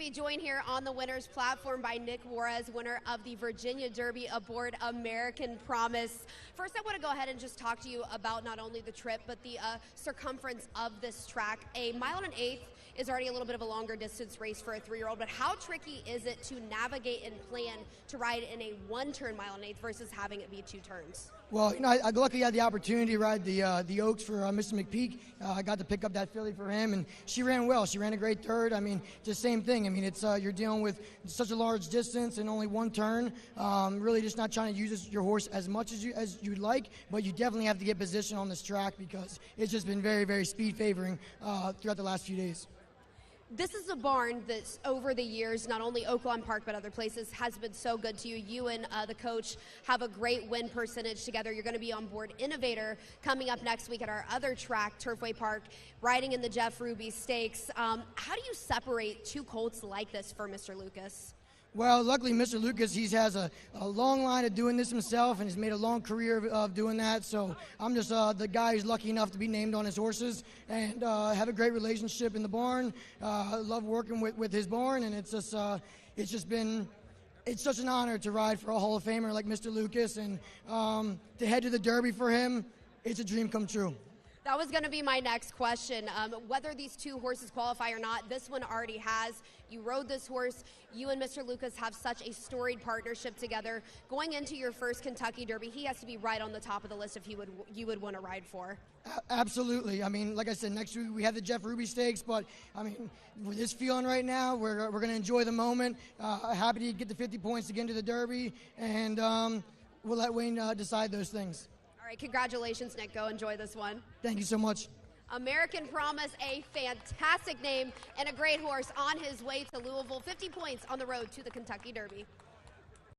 be joined here on the winner's platform by Nik Juarez, winner of the Virginia Derby aboard American Promise. First, I want to go ahead and just talk to you about not only the trip, but the circumference of this track. A mile and an eighth is already a little bit of a longer distance race for a 3-year-old, but how tricky is it to navigate and plan to ride in a one-turn mile and an eighth versus having it be 2 turns? Well, you know, I luckily had the opportunity to ride the Oaks for Mr. McPeak. I got to pick up that filly for him, and she ran well. She ran a great third. I mean, it's the same thing. I mean, it's you're dealing with such a large distance and only 1 turn. Really, just not trying to use your horse as much as you'd like, but you definitely have to get position on this track because it's just been very, very speed favoring throughout the last few days. This is a barn that's over the years, not only Oaklawn Park but other places, has been so good to you. You and the coach have a great win percentage together. You're going to be on board Innovator coming up next week at our other track, Turfway Park, riding in the Jeff Ruby Stakes. How do you separate 2 colts like this for Mr. Lukas? Well, luckily, Mr. Lukas, he has a long line of doing this himself, and he's made a long career of doing that. So I'm just the guy who's lucky enough to be named on his horses and have a great relationship in the barn. Love working with his barn, and it's such an honor to ride for a Hall of Famer like Mr. Lukas, and to head to the Derby for him, it's a dream come true. That was going to be my next question. Whether these 2 horses qualify or not, this one already has. You rode this horse. You and Mr. Lukas have such a storied partnership together. Going into your first Kentucky Derby, he has to be right on the top of the list if you would want to ride for. Absolutely. I mean, like I said, next week we have the Jeff Ruby Stakes, but I mean, with this feeling right now, we're going to enjoy the moment. Happy to get the 50 points to get into the Derby, and we'll let Wayne decide those things. All right, congratulations, Nik. Go enjoy this one. Thank you so much. American Promise, a fantastic name and a great horse on his way to Louisville. 50 points on the road to the Kentucky Derby.